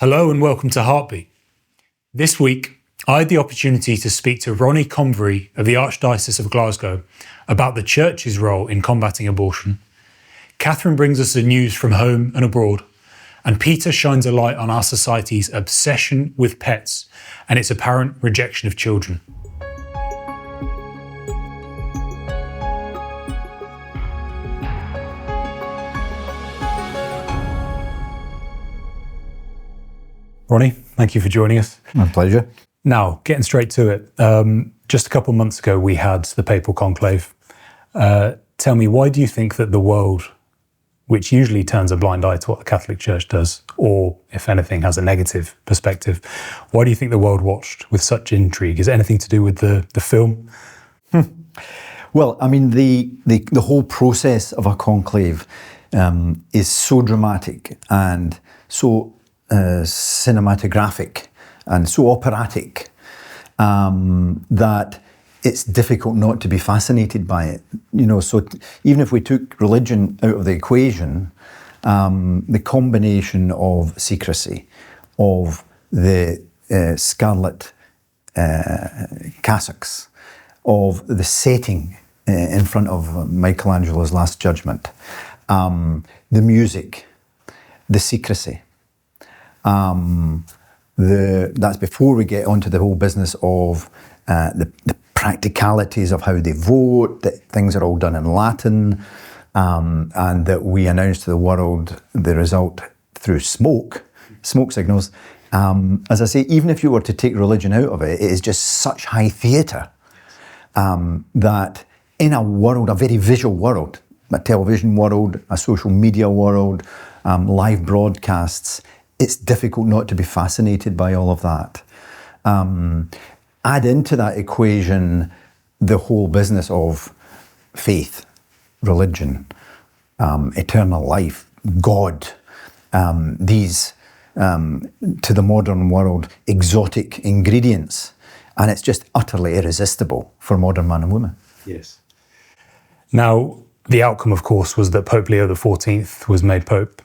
Hello and welcome to Heartbeat. This week, I had the opportunity to speak to Ronnie Convery of the Archdiocese of Glasgow about the Church's role in combating abortion. Catherine brings us the news from home and abroad, and Peter shines a light on our society's obsession with pets and its apparent rejection of children. Ronnie, thank you for joining us. My pleasure. Now, getting straight to it, just a couple of months ago we had the Papal Conclave. Tell me, why do you think that the world, which usually turns a blind eye to what the Catholic Church does, or if anything has a negative perspective, why do you think the world watched with such intrigue? Is it anything to do with the film? Well, I mean, the whole process of a conclave is so dramatic and so cinematographic and so operatic that it's difficult not to be fascinated by it. You know, so even if we took religion out of the equation, the combination of secrecy, of the scarlet cassocks, of the setting in front of Michelangelo's Last Judgment, the music, the secrecy. That's before we get onto the whole business of the practicalities of how they vote, that things are all done in Latin, and that we announce to the world the result through smoke signals. As I say, even if you were to take religion out of it, it is just such high theatre that in a world, a very visual world, a television world, a social media world, live broadcasts, it's difficult not to be fascinated by all of that. Add into that equation the whole business of faith, religion, eternal life, God, these, to the modern world, exotic ingredients. And it's just utterly irresistible for modern man and woman. Yes. Now, the outcome, of course, was that Pope Leo XIV was made Pope.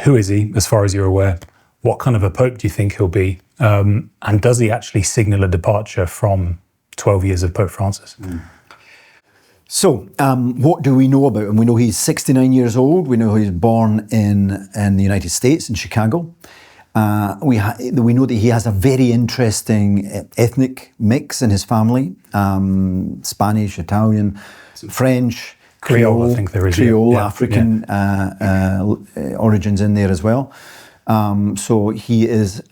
Who is he, as far as you're aware? What kind of a Pope do you think he'll be? And does he actually signal a departure from 12 years of Pope Francis? So, what do we know about him? We know he's 69 years old. We know he's born in the United States, in Chicago. We know that he has a very interesting ethnic mix in his family. Spanish, Italian, French, Creole, I think there is, Creole, yeah. African origins in there as well. So he is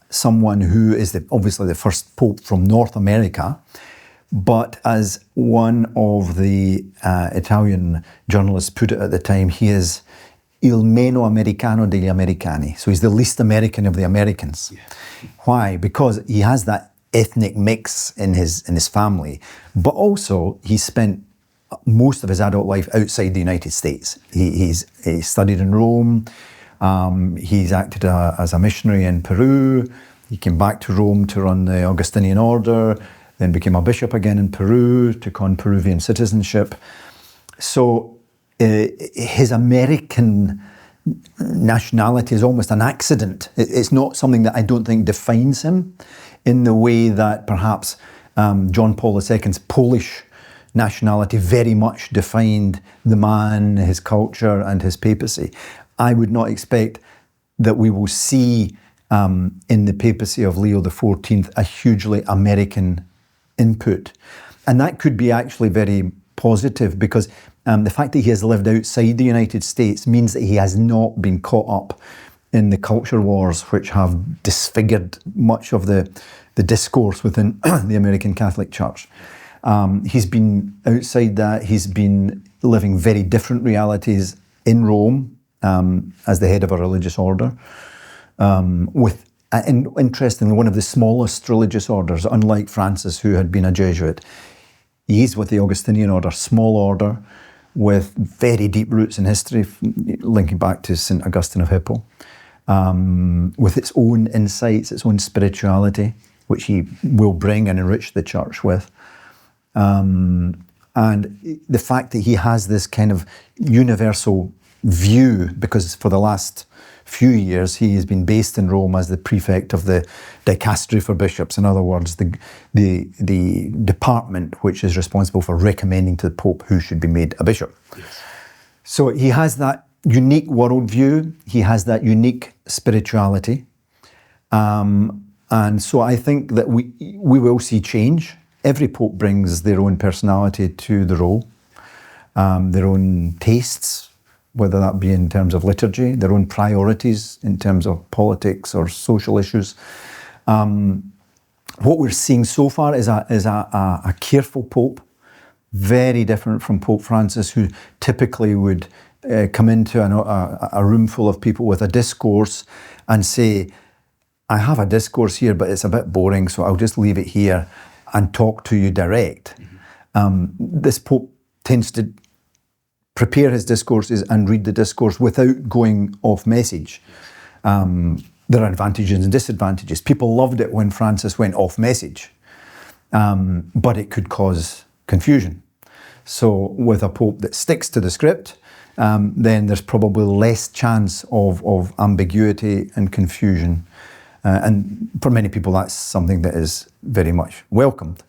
someone who is obviously the first Pope from North America, but as one of the Italian journalists put it at the time, he is il meno americano degli americani. So he's the least American of the Americans. Yeah. Why? Because he has that ethnic mix in his family, but also he spent most of his adult life outside the United States. He studied in Rome. He's acted as a missionary in Peru. He came back to Rome to run the Augustinian order, then became a bishop again in Peru, took on Peruvian citizenship. So his American nationality is almost an accident. It's not something that I don't think defines him in the way that perhaps John Paul II's Polish nationality very much defined the man, his culture, and his papacy. I would not expect that we will see in the papacy of Leo XIV a hugely American input. And that could be actually very positive because the fact that he has lived outside the United States means that he has not been caught up in the culture wars which have disfigured much of the discourse within the American Catholic Church. He's been outside that. He's been living very different realities in Rome as the head of a religious order. Interestingly, one of the smallest religious orders, unlike Francis, who had been a Jesuit. He's with the Augustinian order, small order, with very deep roots in history, linking back to St. Augustine of Hippo, with its own insights, its own spirituality, which he will bring and enrich the church with. And the fact that he has this kind of universal view, because for the last few years, he has been based in Rome as the prefect of the dicastery for bishops. In other words, the department which is responsible for recommending to the Pope who should be made a bishop. Yes. So he has that unique worldview. He has that unique spirituality. And so I think that we will see change. Every Pope brings their own personality to the role, their own tastes, whether that be in terms of liturgy, their own priorities in terms of politics or social issues. What we're seeing so far is a careful Pope, very different from Pope Francis, who typically would come into a room full of people with a discourse and say, I have a discourse here, but it's a bit boring, so I'll just leave it here and talk to you direct. This Pope tends to prepare his discourses and read the discourse without going off message. There are advantages and disadvantages. People loved it when Francis went off message, but it could cause confusion. So with a Pope that sticks to the script, then there's probably less chance of ambiguity and confusion. And for many people, that's something that is very much welcomed.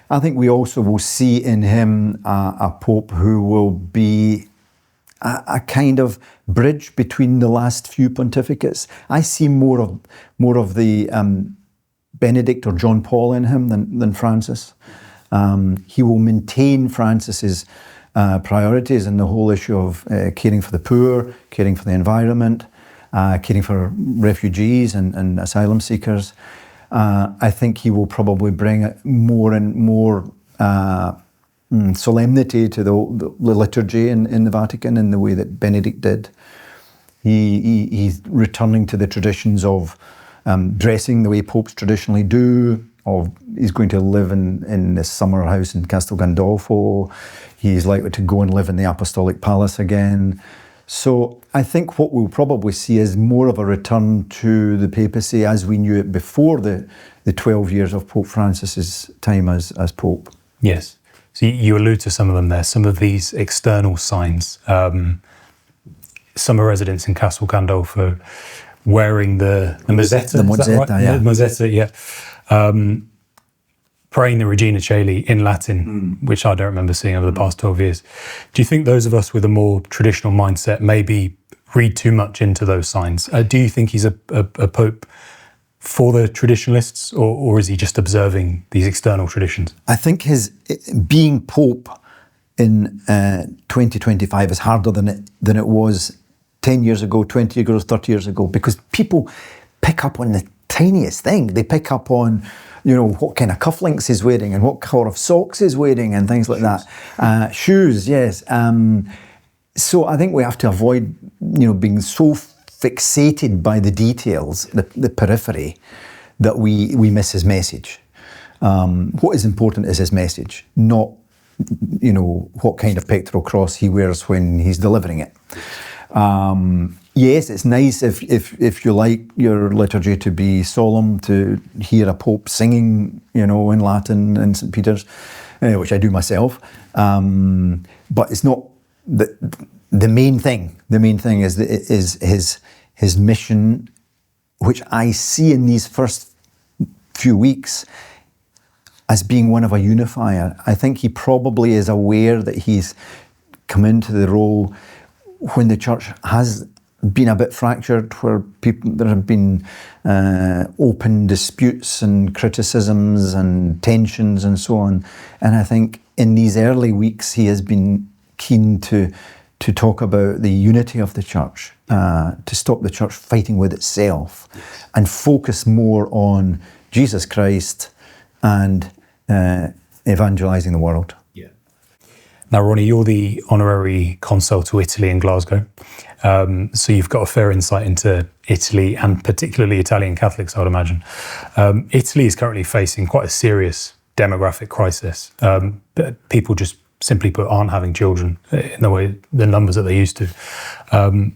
I think we also will see in him a Pope who will be a kind of bridge between the last few pontificates. I see more of the Benedict or John Paul in him than Francis. He will maintain Francis's priorities in the whole issue of caring for the poor, caring for the environment, caring for refugees and asylum seekers. I think he will probably bring more and more solemnity to the liturgy in the Vatican in the way that Benedict did. He's returning to the traditions of dressing the way popes traditionally do. He's going to live in this summer house in Castel Gandolfo. He's likely to go and live in the Apostolic Palace again. So I think what we'll probably see is more of a return to the papacy as we knew it before the 12 years of Pope Francis's time as Pope. Yes. So you allude to some of them there, some of these external signs. Summer residents in Castel Gandolfo wearing the mozzetta. The mozzetta, right? yeah. The mozzetta, yeah. Praying the Regina Caeli in Latin, which I don't remember seeing over the past 12 years. Do you think those of us with a more traditional mindset maybe read too much into those signs? Do you think he's a pope for the traditionalists, or is he just observing these external traditions? I think his being pope in 2025 is harder than it was 10 years ago, 20 years ago, 30 years ago, because people pick up on the tiniest thing. They pick up on, what kind of cufflinks he's wearing and what colour of socks he's wearing and things like that. Shoes, yes. So I think we have to avoid, being so fixated by the details, the periphery, that we miss his message. What is important is his message, not, what kind of pectoral cross he wears when he's delivering it. Yes, it's nice if you like your liturgy to be solemn, to hear a pope singing, in Latin in St. Peter's, which I do myself. But it's not the main thing. The main thing is his mission, which I see in these first few weeks as being one of a unifier. I think he probably is aware that he's come into the role when the church has been a bit fractured, where there have been open disputes and criticisms and tensions and so on. And I think in these early weeks he has been keen to talk about the unity of the church, to stop the church fighting with itself, and focus more on Jesus Christ and evangelizing the world. Now, Ronnie, you're the honorary consul to Italy in Glasgow. So you've got a fair insight into Italy and particularly Italian Catholics, I would imagine. Italy is currently facing quite a serious demographic crisis. People just simply put aren't having children in the numbers that they used to. Can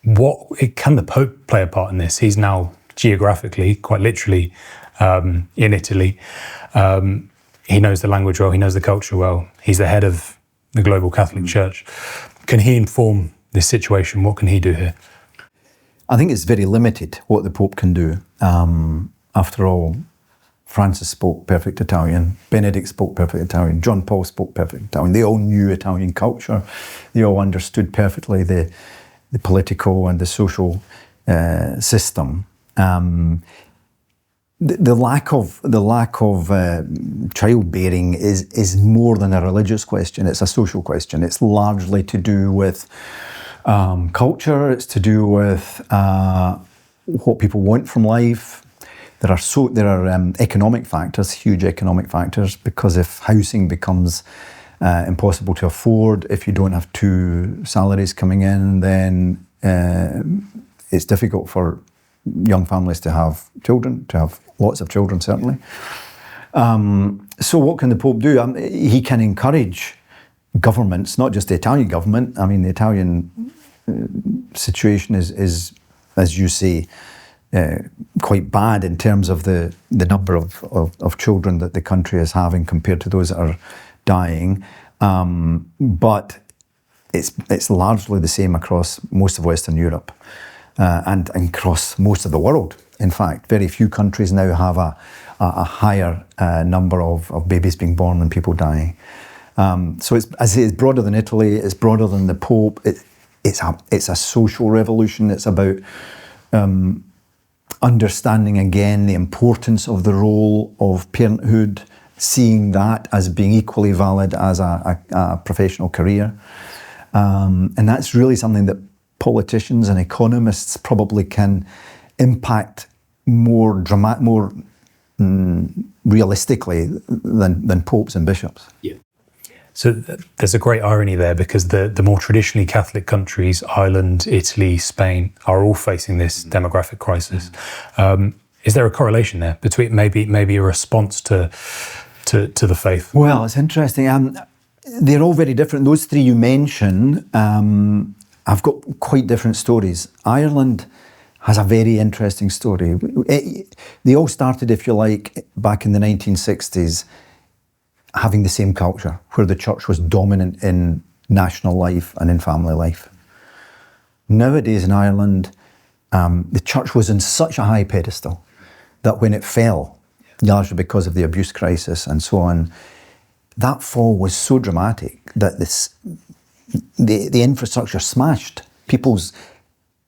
the Pope play a part in this? He's now geographically, quite literally, in Italy. He knows the language well, he knows the culture well. He's the head of the global Catholic Church. Can he inform this situation? What can he do here? I think it's very limited what the Pope can do. After all, Francis spoke perfect Italian, Benedict spoke perfect Italian, John Paul spoke perfect Italian. They all knew Italian culture. They all understood perfectly the political and the social system. The lack of childbearing is more than a religious question. It's a social question. It's largely to do with culture. It's to do with what people want from life. There are economic factors, huge economic factors, because if housing becomes impossible to afford, if you don't have two salaries coming in, then it's difficult for young families to have children, to have lots of children, certainly. So what can the Pope do? He can encourage governments, not just the Italian government. I mean, the Italian situation is, as you say, quite bad in terms of the number of children that the country is having compared to those that are dying. But it's largely the same across most of Western Europe and across most of the world. In fact, very few countries now have a higher number of babies being born than people dying. So it's, as I say, it's broader than Italy. It's broader than the Pope. It's a social revolution. It's about understanding again the importance of the role of parenthood, seeing that as being equally valid as a professional career. And that's really something that politicians and economists probably can impact more realistically than popes and bishops. Yeah. So there's a great irony there, because the more traditionally Catholic countries, Ireland, Italy, Spain, are all facing this demographic crisis. Is there a correlation there between maybe a response to the faith? Well, it's interesting. They're all very different. Those three you mention have got quite different stories. Ireland has a very interesting story. They all started, if you like, back in the 1960s, having the same culture, where the church was dominant in national life and in family life. Nowadays in Ireland, the church was in such a high pedestal that when it fell, largely because of the abuse crisis and so on, that fall was so dramatic that the infrastructure smashed. People's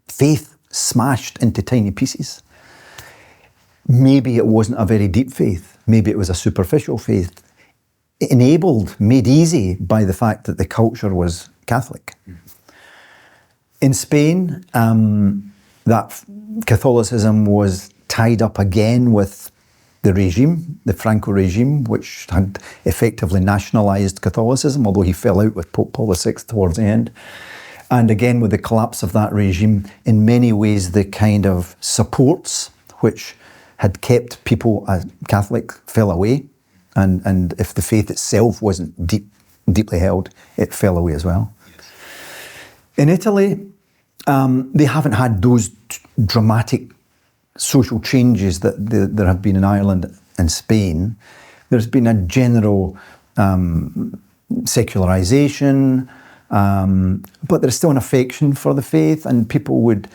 faith smashed into tiny pieces. Maybe it wasn't a very deep faith. Maybe it was a superficial faith, made easy by the fact that the culture was Catholic. In Spain, that Catholicism was tied up again with the regime, the Franco regime, which had effectively nationalised Catholicism, although he fell out with Pope Paul VI towards the end. And again, with the collapse of that regime, in many ways, the kind of supports which had kept people Catholic fell away. And if the faith itself wasn't deeply held, it fell away as well. Yes. In Italy, they haven't had those dramatic social changes that there have been in Ireland and Spain. There's been a general secularization, but there's still an affection for the faith, and people would,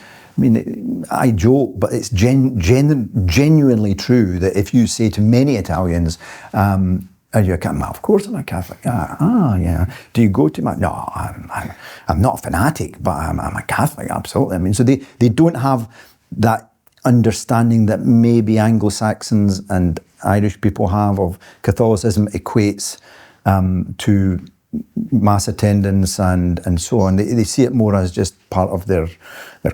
I joke, but it's genuinely true that if you say to many Italians, are you a Catholic? Of course I'm a Catholic. Yeah. Do you go to my... No, I'm not a fanatic, but I'm a Catholic, absolutely. So they don't have that understanding that maybe Anglo-Saxons and Irish people have of Catholicism equates to mass attendance and so on. They see it more as just part of their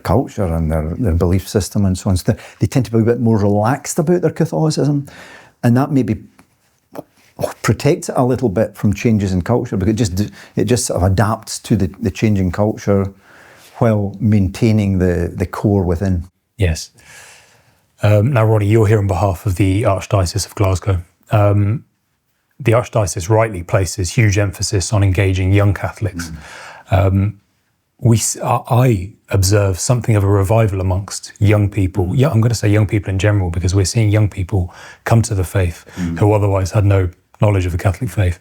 culture and their belief system and so on. So they tend to be a bit more relaxed about their Catholicism, and that maybe protects it a little bit from changes in culture, because it just sort of adapts to the changing culture while maintaining the core within. Yes. Now, Ronnie, you're here on behalf of the Archdiocese of Glasgow. The Archdiocese rightly places huge emphasis on engaging young Catholics. I observe something of a revival amongst young people. Yeah, I'm going to say young people in general, because we're seeing young people come to the faith who otherwise had no knowledge of the Catholic faith.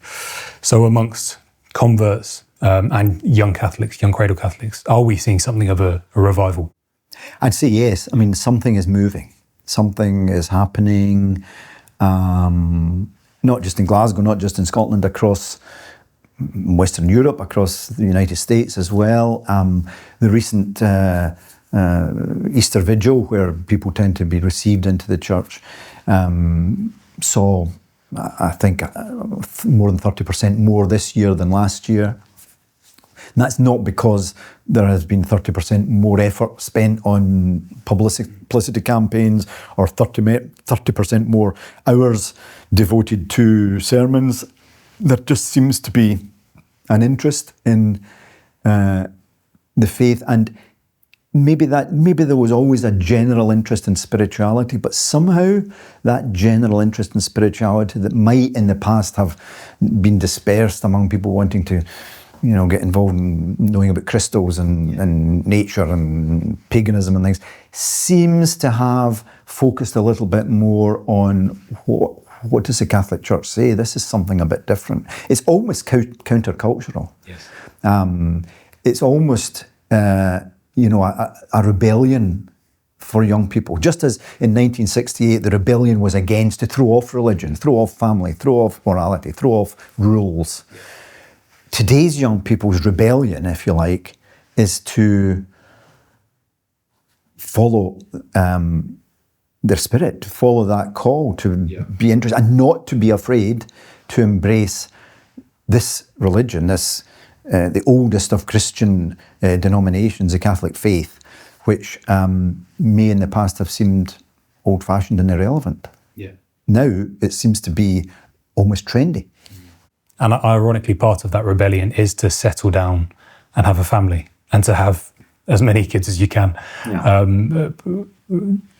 So amongst converts and young Catholics, young cradle Catholics, are we seeing something of a revival? I'd say yes. I mean, something is moving. Something is happening, not just in Glasgow, not just in Scotland, across Western Europe, across the United States as well. The recent Easter Vigil, where people tend to be received into the church, saw, I think, more than 30% more this year than last year. And that's not because there has been 30% more effort spent on publicity campaigns or 30% more hours devoted to sermons. There just seems to be an interest in the faith, and maybe there was always a general interest in spirituality, but somehow that general interest in spirituality that might in the past have been dispersed among people wanting to, get involved in knowing about crystals and nature and paganism and things, seems to have focused a little bit more on what does the Catholic Church say? This is something a bit different. It's almost countercultural. Yes. It's almost a rebellion for young people. Just as in 1968 the rebellion was against to throw off religion, throw off family, throw off morality, throw off rules. Yeah. Today's young people's rebellion, if you like, is to follow their spirit, to follow that call, to be interested and not to be afraid to embrace this religion, this the oldest of Christian denominations, the Catholic faith, which may in the past have seemed old-fashioned and irrelevant. Yeah. Now it seems to be almost trendy. And ironically, part of that rebellion is to settle down and have a family and to have as many kids as you can.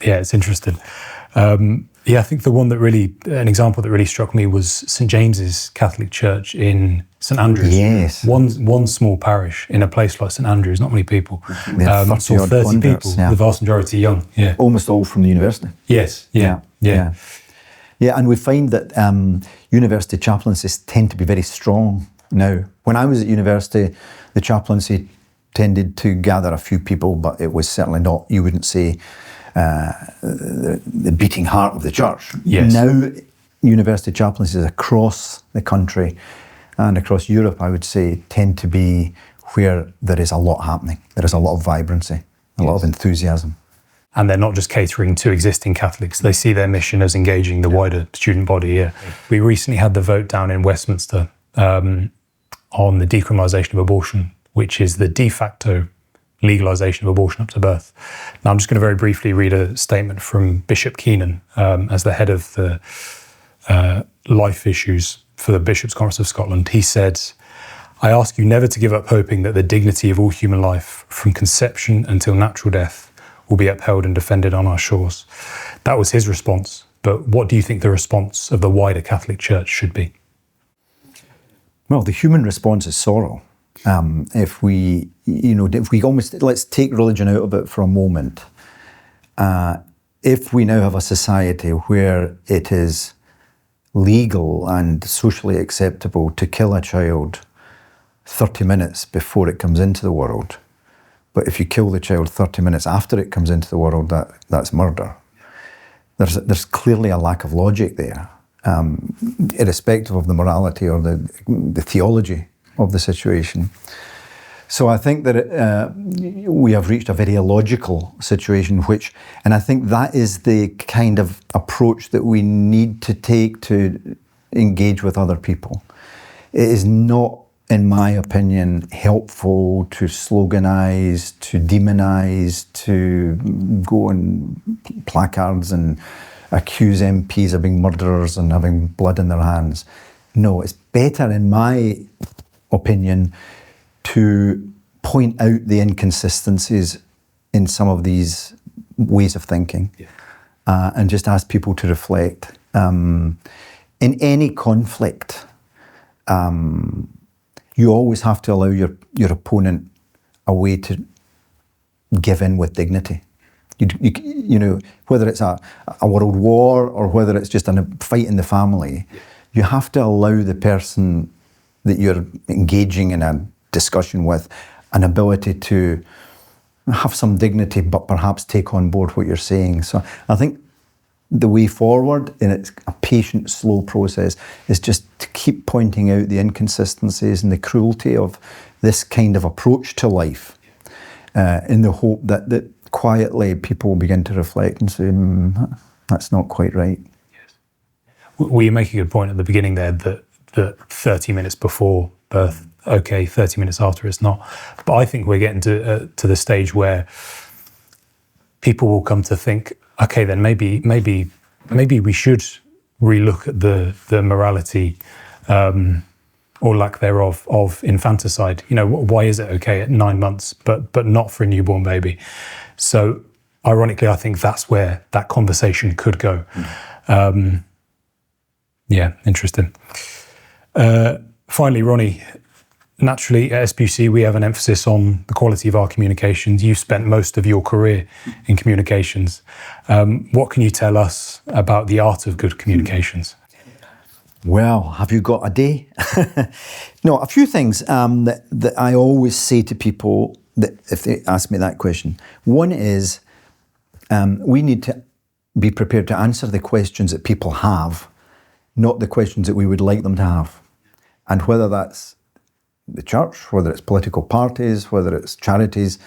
Yeah, it's interesting. I think an example that really struck me was St. James's Catholic Church in St. Andrews. Yes. One small parish in a place like St. Andrews, not many people. 30 people, the vast majority young. Yeah. Almost all from the university. Yes, yeah. Yeah, and we find that university chaplaincies tend to be very strong now. When I was at university, the chaplaincy tended to gather a few people, but it was certainly not, you wouldn't say, the beating heart of the church. Yes. Now, university chaplaincies across the country and across Europe, I would say, tend to be where there is a lot happening. There is a lot of vibrancy, a lot of enthusiasm. And they're not just catering to existing Catholics. They see their mission as engaging the wider student body. Yeah. We recently had the vote down in Westminster on the decriminalisation of abortion, which is the de facto legalisation of abortion up to birth. Now, I'm just going to very briefly read a statement from Bishop Keenan as the head of the life issues for the Bishops' Conference of Scotland. He said, "I ask you never to give up hoping that the dignity of all human life, from conception until natural death, will be upheld and defended on our shores." That was his response. But what do you think the response of the wider Catholic Church should be? Well, the human response is sorrow. If we almost, let's take religion out of it for a moment. If we now have a society where it is legal and socially acceptable to kill a child 30 minutes before it comes into the world, but if you kill the child 30 minutes after it comes into the world, that's murder. There's clearly a lack of logic there, irrespective of the morality or the theology of the situation. So I think that we have reached a very illogical situation, and I think that is the kind of approach that we need to take to engage with other people. It is not, in my opinion, helpful to sloganize, to demonize, to go on placards and accuse MPs of being murderers and having blood in their hands. No, it's better, in my opinion, to point out the inconsistencies in some of these ways of thinking, and just ask people to reflect. In any conflict, you always have to allow your opponent a way to give in with dignity. You know, whether it's a world war or whether it's just a fight in the family, you have to allow the person that you're engaging in a discussion with an ability to have some dignity, but perhaps take on board what you're saying. So I think the way forward, and it's a patient, slow process, is just to keep pointing out the inconsistencies and the cruelty of this kind of approach to life, in the hope that quietly people will begin to reflect and say, that's not quite right. Yes. Well, you make a good point at the beginning there that 30 minutes before birth, okay, 30 minutes after it's not. But I think we're getting to the stage where people will come to think, okay, then maybe we should relook at the morality or lack thereof of infanticide. You know, why is it okay at 9 months, but not for a newborn baby? So, ironically, I think that's where that conversation could go. Yeah, interesting. Finally, Ronnie, naturally at SBC we have an emphasis on the quality of our communications. You've spent most of your career in communications. What can you tell us about the art of good communications? Well, have you got a day? No, a few things that I always say to people that if they ask me that question. One is we need to be prepared to answer the questions that people have, not the questions that we would like them to have. And whether that's the church, whether it's political parties, whether it's charities,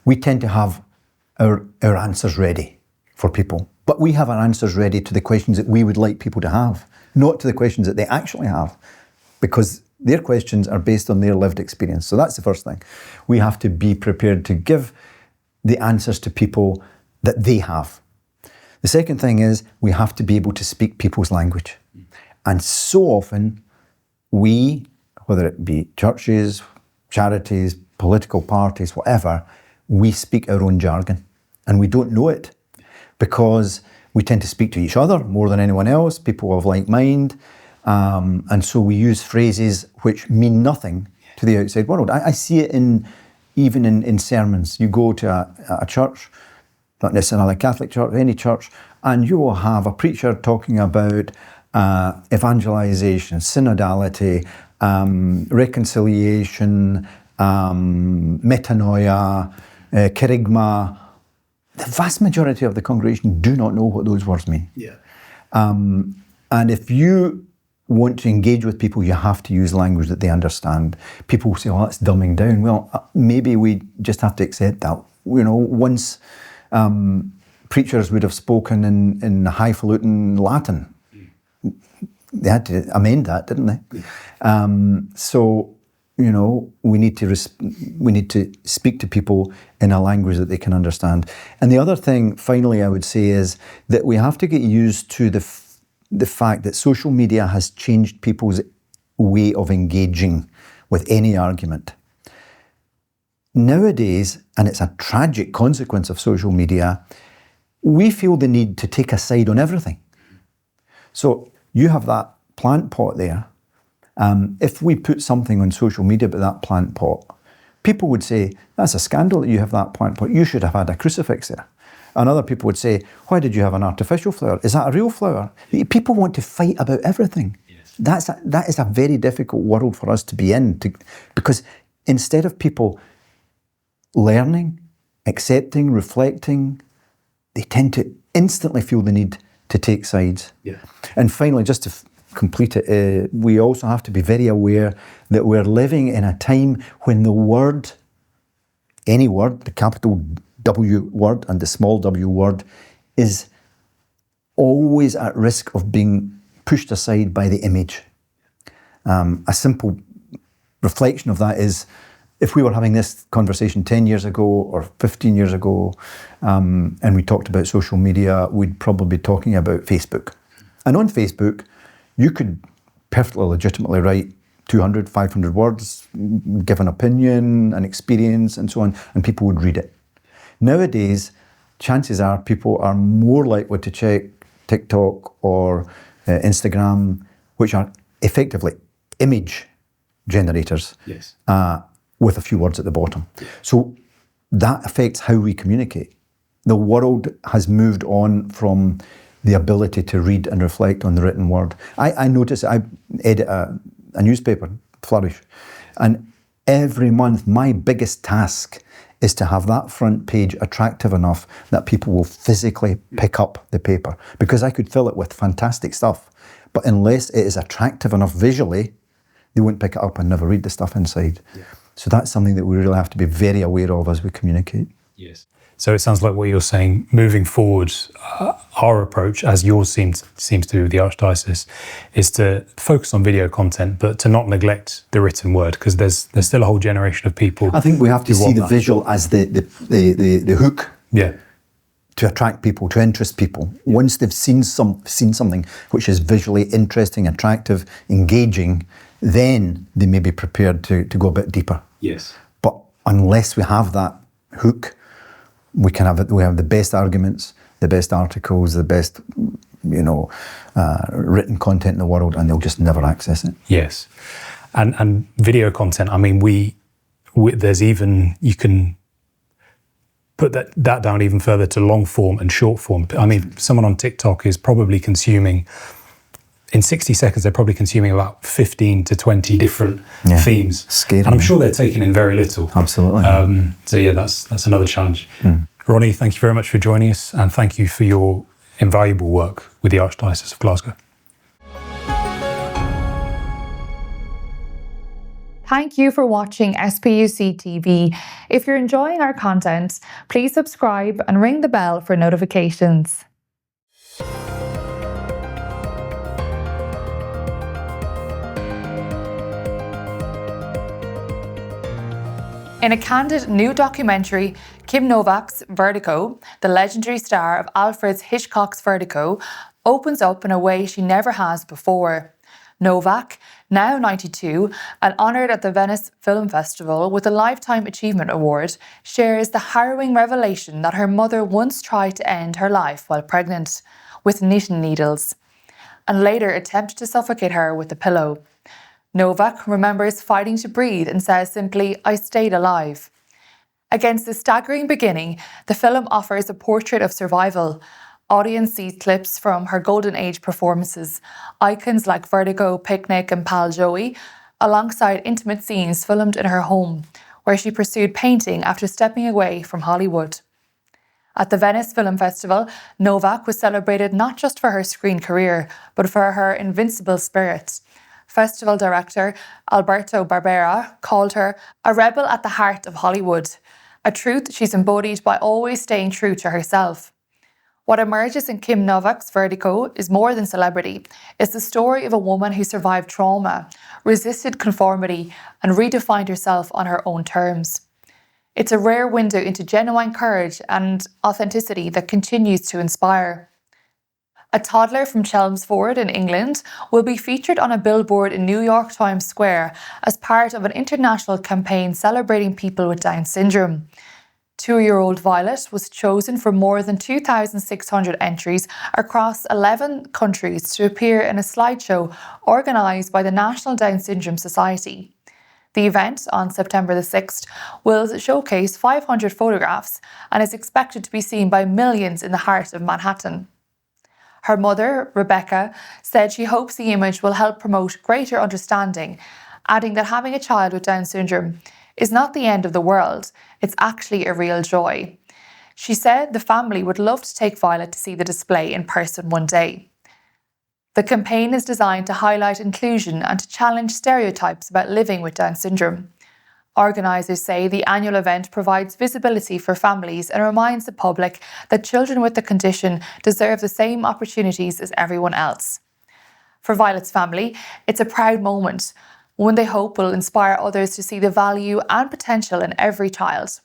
we tend to have our answers ready for people. But we have our answers ready to the questions that we would like people to have, not to the questions that they actually have, because their questions are based on their lived experience. So that's the first thing. We have to be prepared to give the answers to people that they have. The second thing is we have to be able to speak people's language. And so often we, whether it be churches, charities, political parties, whatever, we speak our own jargon and we don't know it because we tend to speak to each other more than anyone else, people of like mind, and so we use phrases which mean nothing to the outside world. I see it even in sermons. You go to a church, not necessarily a Catholic church, any church, and you will have a preacher talking about evangelization, synodality, reconciliation, metanoia, kerygma. The vast majority of the congregation do not know what those words mean. Yeah. And if you want to engage with people, you have to use language that they understand. People say, "Oh, that's dumbing down." Well, maybe we just have to accept that. You know, once preachers would have spoken in highfalutin Latin. They had to amend that, didn't they? Yeah. So, you know, we need to speak to people in a language that they can understand. And the other thing, finally, I would say is that we have to get used to the fact that social media has changed people's way of engaging with any argument. Nowadays, and it's a tragic consequence of social media, we feel the need to take a side on everything. So you have that plant pot there. If we put something on social media about that plant pot, people would say, "That's a scandal that you have that plant pot. You should have had a crucifix there." And other people would say, "Why did you have an artificial flower? Is that a real flower?" People want to fight about everything. Yes. That is a very difficult world for us to be in, because instead of people learning, accepting, reflecting, they tend to instantly feel the need to take sides. Yeah. And finally, just to complete it, we also have to be very aware that we're living in a time when the word, any word, the capital W word and the small w word, is always at risk of being pushed aside by the image. A simple reflection of that is, if we were having this conversation 10 years ago or 15 years ago, and we talked about social media, we'd probably be talking about Facebook. And on Facebook, you could perfectly legitimately write 200, 500 words, give an opinion, an experience, and so on, and people would read it. Nowadays, chances are people are more likely to check TikTok or Instagram, which are effectively image generators. Yes. With a few words at the bottom. So that affects how we communicate. The world has moved on from the ability to read and reflect on the written word. I notice, I edit a newspaper, Flourish, and Every month, my biggest task is to have that front page attractive enough that people will physically pick up the paper, because I could fill it with fantastic stuff, but unless it is attractive enough visually, they won't pick it up and never read the stuff inside. Yeah. So that's something that we really have to be very aware of as we communicate. Yes. So it sounds like what you're saying, moving forward, our approach, as yours seems to do with the Archdiocese, is to focus on video content, but to not neglect the written word, because there's still a whole generation of people. I think we have to see the visual as the hook. Yeah. To attract people, to interest people. Once they've seen something which is visually interesting, attractive, engaging, then they may be prepared to go a bit deeper. Yes. But unless we have that hook, we have the best arguments, the best articles, the best, written content in the world, and they'll just never access it. Yes, and video content. I mean, there's even, you can put that down even further to long form and short form. I mean, someone on TikTok is probably consuming, in 60 seconds, they're probably consuming about 15 to 20 different themes. Scary. And I'm sure they're taking in very little. Absolutely. So yeah, that's another challenge. Ronnie, thank you very much for joining us, and thank you for your invaluable work with the Archdiocese of Glasgow. Thank you for watching SPUC TV. If you're enjoying our content, please subscribe and ring the bell for notifications. In a candid new documentary, Kim Novak's Vertigo, the legendary star of Alfred Hitchcock's Vertigo, opens up in a way she never has before. Novak, now 92, and honoured at the Venice Film Festival with a Lifetime Achievement Award, shares the harrowing revelation that her mother once tried to end her life while pregnant, with knitting needles, and later attempted to suffocate her with a pillow. Novak remembers fighting to breathe and says simply, "I stayed alive." Against this staggering beginning, the film offers a portrait of survival. Audience sees clips from her golden age performances, icons like Vertigo, Picnic and Pal Joey, alongside intimate scenes filmed in her home, where she pursued painting after stepping away from Hollywood. At the Venice Film Festival, Novak was celebrated not just for her screen career, but for her invincible spirit. Festival director Alberto Barbera called her a rebel at the heart of Hollywood, a truth she's embodied by always staying true to herself. What emerges in Kim Novak's Vertigo is more than celebrity. It's the story of a woman who survived trauma, resisted conformity, and redefined herself on her own terms. It's a rare window into genuine courage and authenticity that continues to inspire. A toddler from Chelmsford in England will be featured on a billboard in New York Times Square as part of an international campaign celebrating people with Down syndrome. 2-year-old Violet was chosen from more than 2,600 entries across 11 countries to appear in a slideshow organised by the National Down Syndrome Society. The event, on September the 6th, will showcase 500 photographs and is expected to be seen by millions in the heart of Manhattan. Her mother, Rebecca, said she hopes the image will help promote greater understanding, adding that having a child with Down syndrome is not the end of the world, it's actually a real joy. She said the family would love to take Violet to see the display in person one day. The campaign is designed to highlight inclusion and to challenge stereotypes about living with Down syndrome. Organisers say the annual event provides visibility for families and reminds the public that children with the condition deserve the same opportunities as everyone else. For Violet's family, it's a proud moment, one they hope will inspire others to see the value and potential in every child.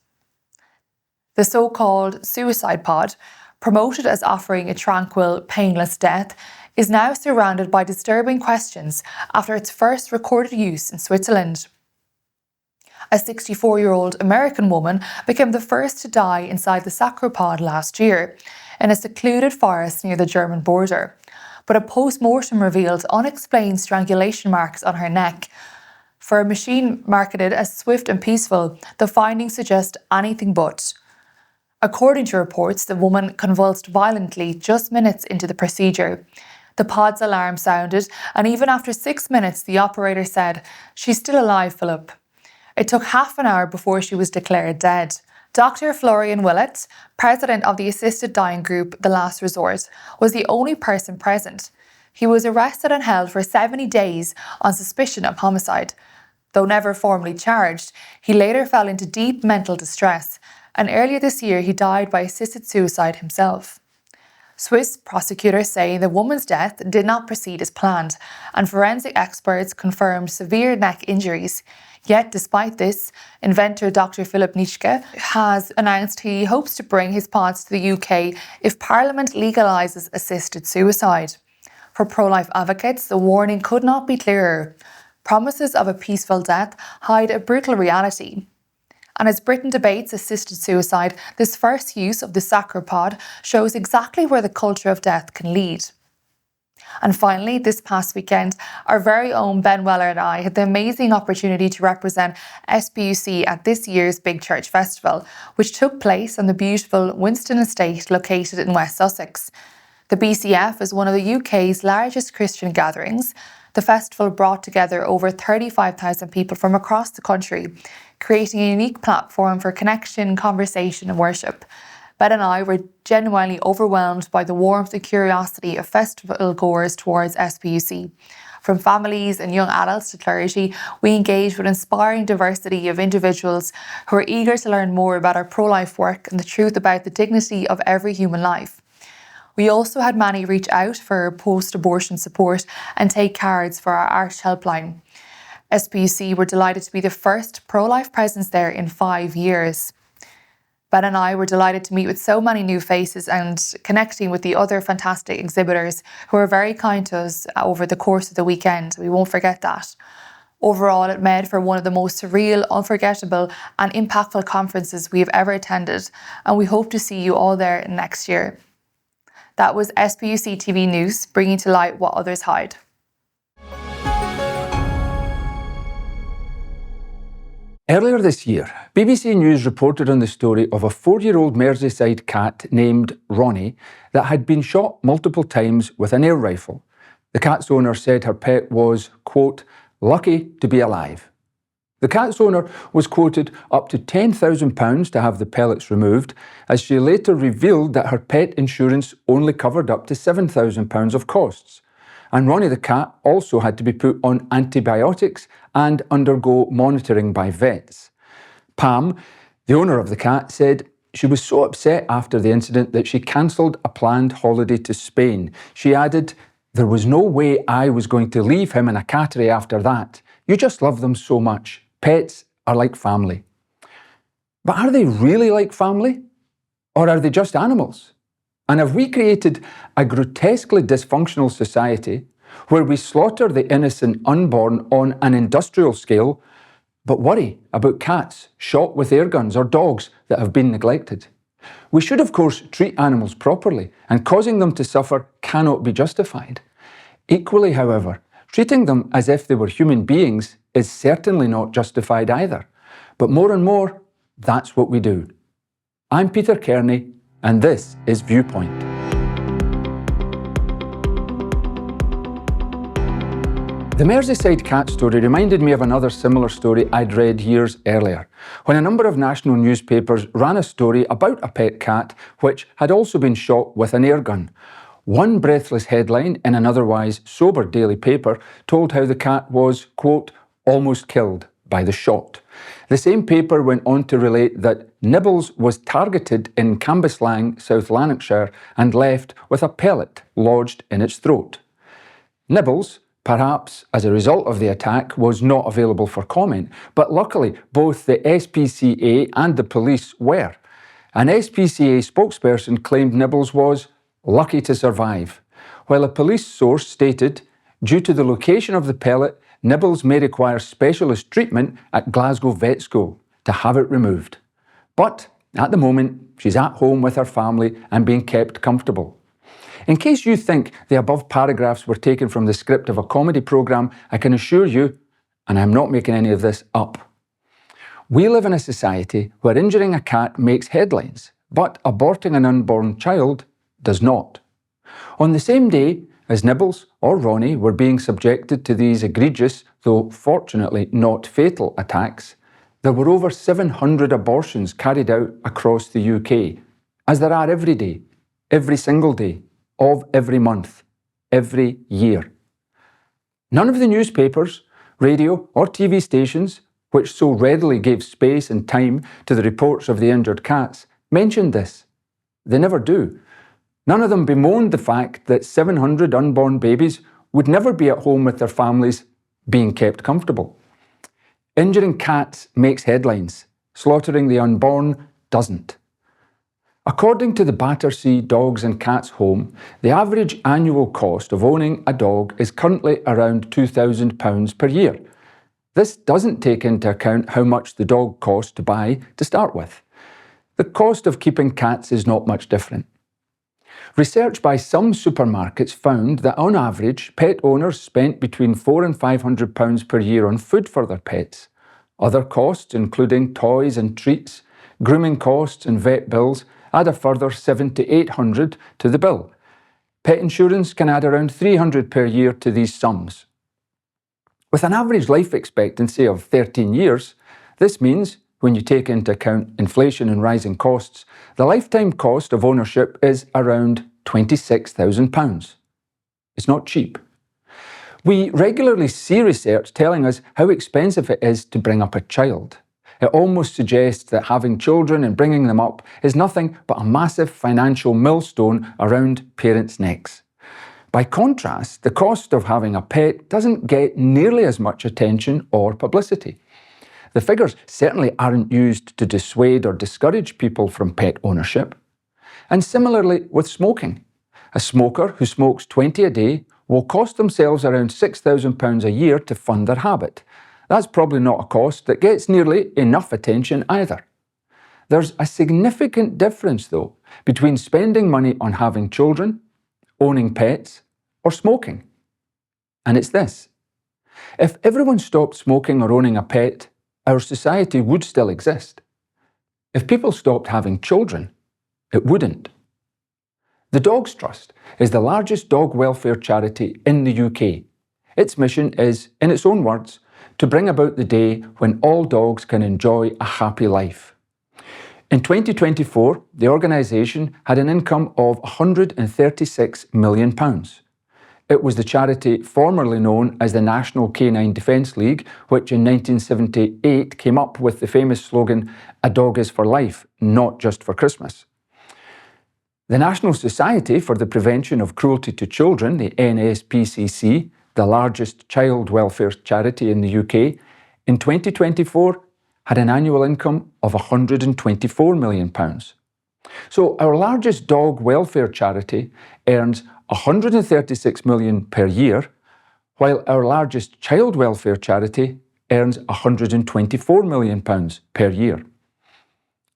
The so-called suicide pod, promoted as offering a tranquil, painless death, is now surrounded by disturbing questions after its first recorded use in Switzerland. A 64-year-old American woman became the first to die inside the sacropod last year, in a secluded forest near the German border. But a post-mortem revealed unexplained strangulation marks on her neck. For a machine marketed as swift and peaceful, the findings suggest anything but. According to reports, the woman convulsed violently just minutes into the procedure. The pod's alarm sounded, and even after 6 minutes, the operator said, "She's still alive, Philip." It took half an hour before she was declared dead. Dr. Florian Willett, president of the assisted dying group The Last Resort, was the only person present. He was arrested and held for 70 days on suspicion of homicide. Though never formally charged, he later fell into deep mental distress, and earlier this year he died by assisted suicide himself. Swiss prosecutors say the woman's death did not proceed as planned, and forensic experts confirmed severe neck injuries. Yet, despite this, inventor Dr. Philip Nitschke has announced he hopes to bring his pods to the UK if Parliament legalises assisted suicide. For pro-life advocates, the warning could not be clearer. Promises of a peaceful death hide a brutal reality. And as Britain debates assisted suicide, this first use of the sacropod shows exactly where the culture of death can lead. And finally, this past weekend, our very own Ben Weller and I had the amazing opportunity to represent SPUC at this year's Big Church Festival, which took place on the beautiful Winston Estate located in West Sussex. The BCF is one of the UK's largest Christian gatherings. The festival brought together over 35,000 people from across the country, creating a unique platform for connection, conversation and worship. Ben and I were genuinely overwhelmed by the warmth and curiosity of festival goers towards SPUC. From families and young adults to clergy, we engaged with an inspiring diversity of individuals who are eager to learn more about our pro-life work and the truth about the dignity of every human life. We also had many reach out for post-abortion support and take cards for our Arch helpline. SPUC were delighted to be the first pro-life presence there in 5 years. Ben and I were delighted to meet with so many new faces and connecting with the other fantastic exhibitors who were very kind to us over the course of the weekend. We won't forget that. Overall, it made for one of the most surreal, unforgettable and impactful conferences we have ever attended, and we hope to see you all there next year. That was SPUC TV News, bringing to light what others hide. Earlier this year, BBC News reported on the story of a 4-year-old Merseyside cat named Ronnie that had been shot multiple times with an air rifle. The cat's owner said her pet was, quote, lucky to be alive. The cat's owner was quoted up to £10,000 to have the pellets removed, as she later revealed that her pet insurance only covered up to £7,000 of costs. And Ronnie the cat also had to be put on antibiotics and undergo monitoring by vets. Pam, the owner of the cat, said she was so upset after the incident that she cancelled a planned holiday to Spain. She added, there was no way I was going to leave him in a cattery after that. You just love them so much. Pets are like family. But are they really like family? Or are they just animals? And have we created a grotesquely dysfunctional society where we slaughter the innocent unborn on an industrial scale, but worry about cats shot with air guns or dogs that have been neglected? We should, of course, treat animals properly, and causing them to suffer cannot be justified. Equally, however, treating them as if they were human beings is certainly not justified either. But more and more, that's what we do. I'm Peter Kearney, and this is Viewpoint. The Merseyside cat story reminded me of another similar story I'd read years earlier, when a number of national newspapers ran a story about a pet cat which had also been shot with an air gun. One breathless headline in an otherwise sober daily paper told how the cat was, quote, almost killed by the shot. The same paper went on to relate that Nibbles was targeted in Cambuslang, South Lanarkshire, and left with a pellet lodged in its throat. Nibbles, perhaps as a result of the attack, was not available for comment, but luckily both the SPCA and the police were. An SPCA spokesperson claimed Nibbles was lucky to survive, while a police source stated, due to the location of the pellet, Nibbles may require specialist treatment at Glasgow Vet School to have it removed. But at the moment, she's at home with her family and being kept comfortable. In case you think the above paragraphs were taken from the script of a comedy programme, I can assure you, and I'm not making any of this up, we live in a society where injuring a cat makes headlines, but aborting an unborn child does not. On the same day as Nibbles or Ronnie were being subjected to these egregious, though fortunately not fatal, attacks, There were over 700 abortions carried out across the UK, as there are every day, every single day, of every month, every year. None of the newspapers, radio or TV stations, which so readily gave space and time to the reports of the injured cats, mentioned this. They never do. None of them bemoaned the fact that 700 unborn babies would never be at home with their families, being kept comfortable. Injuring cats makes headlines. Slaughtering the unborn doesn't. According to the Battersea Dogs and Cats Home, the average annual cost of owning a dog is currently around £2,000 per year. This doesn't take into account how much the dog costs to buy to start with. The cost of keeping cats is not much different. Research by some supermarkets found that on average, pet owners spent between £400 and £500 per year on food for their pets. Other costs, including toys and treats, grooming costs and vet bills, add a further £700 to £800 to the bill. Pet insurance can add around £300 per year to these sums. With an average life expectancy of 13 years, this means, when you take into account inflation and rising costs, the lifetime cost of ownership is around £26,000. It's not cheap. We regularly see research telling us how expensive it is to bring up a child. It almost suggests that having children and bringing them up is nothing but a massive financial millstone around parents' necks. By contrast, the cost of having a pet doesn't get nearly as much attention or publicity. The figures certainly aren't used to dissuade or discourage people from pet ownership. And similarly with smoking. A smoker who smokes 20 a day will cost themselves around £6,000 a year to fund their habit. That's probably not a cost that gets nearly enough attention either. There's a significant difference, though, between spending money on having children, owning pets, or smoking. And it's this. If everyone stopped smoking or owning a pet, our society would still exist. If people stopped having children, it wouldn't. The Dogs Trust is the largest dog welfare charity in the UK. Its mission is, in its own words, to bring about the day when all dogs can enjoy a happy life. In 2024, the organisation had an income of £136 million. It was the charity formerly known as the National Canine Defence League, which in 1978 came up with the famous slogan, "A dog is for life, not just for Christmas." The National Society for the Prevention of Cruelty to Children, the NSPCC, the largest child welfare charity in the UK, in 2024 had an annual income of £124 million. So our largest dog welfare charity earns £136 million per year, while our largest child welfare charity earns £124 million per year.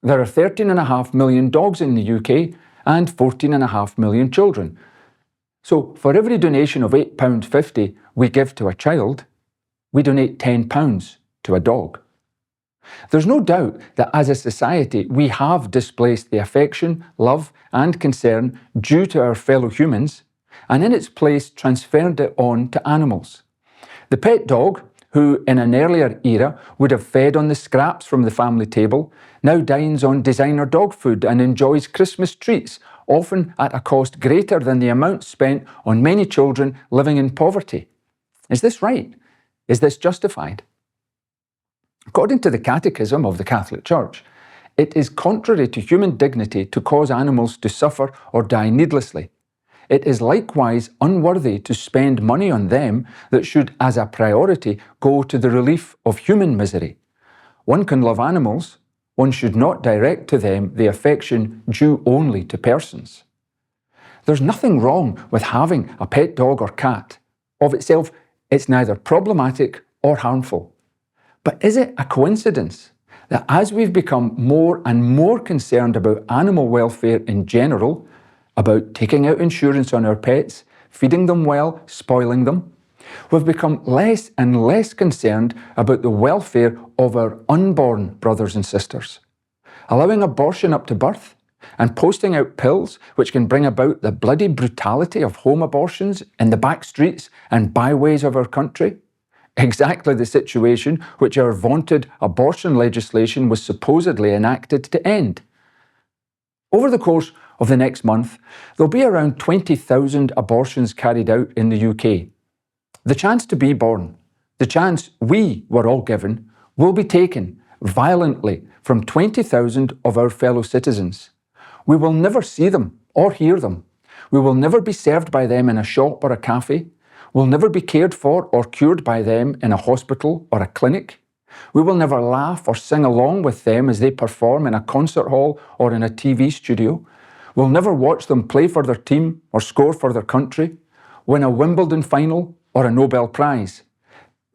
There are 13.5 million dogs in the UK and 14.5 million children. So for every donation of £8.50 we give to a child, we donate £10 to a dog. There's no doubt that as a society we have displaced the affection, love and concern due to our fellow humans and in its place transferred it on to animals. The pet dog, who in an earlier era would have fed on the scraps from the family table, now dines on designer dog food and enjoys Christmas treats, often at a cost greater than the amount spent on many children living in poverty. Is this right? Is this justified? According to the Catechism of the Catholic Church, it is contrary to human dignity to cause animals to suffer or die needlessly. It is likewise unworthy to spend money on them that should, as a priority, go to the relief of human misery. One can love animals, one should not direct to them the affection due only to persons. There's nothing wrong with having a pet dog or cat. Of itself, it's neither problematic or harmful. But is it a coincidence that as we've become more and more concerned about animal welfare in general, about taking out insurance on our pets, feeding them well, spoiling them, we've become less and less concerned about the welfare of our unborn brothers and sisters. Allowing abortion up to birth and posting out pills which can bring about the bloody brutality of home abortions in the back streets and byways of our country, Exactly the situation which our vaunted abortion legislation was supposedly enacted to end. Over the course of the next month, there'll be around 20,000 abortions carried out in the UK. The chance to be born, the chance we were all given, will be taken violently from 20,000 of our fellow citizens. We will never see them or hear them. We will never be served by them in a shop or a cafe. We'll never be cared for or cured by them in a hospital or a clinic. We will never laugh or sing along with them as they perform in a concert hall or in a TV studio. We'll never watch them play for their team or score for their country, win a Wimbledon final or a Nobel Prize.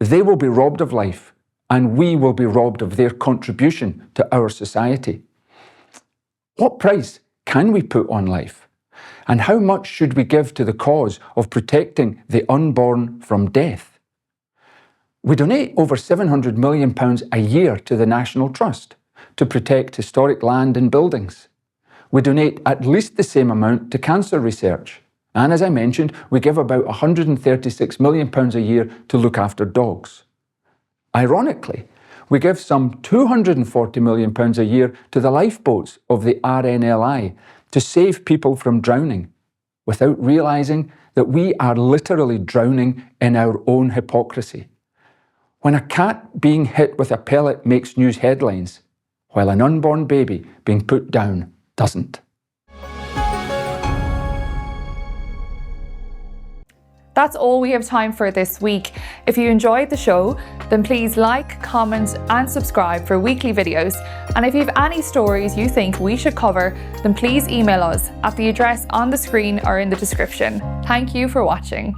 They will be robbed of life, and we will be robbed of their contribution to our society. What price can we put on life? And how much should we give to the cause of protecting the unborn from death? We donate over £700 million a year to the National Trust to protect historic land and buildings. We donate at least the same amount to cancer research. And as I mentioned, we give about £136 million a year to look after dogs. Ironically, we give some £240 million a year to the lifeboats of the RNLI to save people from drowning, without realising that we are literally drowning in our own hypocrisy. When a cat being hit with a pellet makes news headlines, while an unborn baby being put down doesn't. That's all we have time for this week. If you enjoyed the show, then please like, comment and subscribe for weekly videos. And if you have any stories you think we should cover, then please email us at the address on the screen or in the description. Thank you for watching.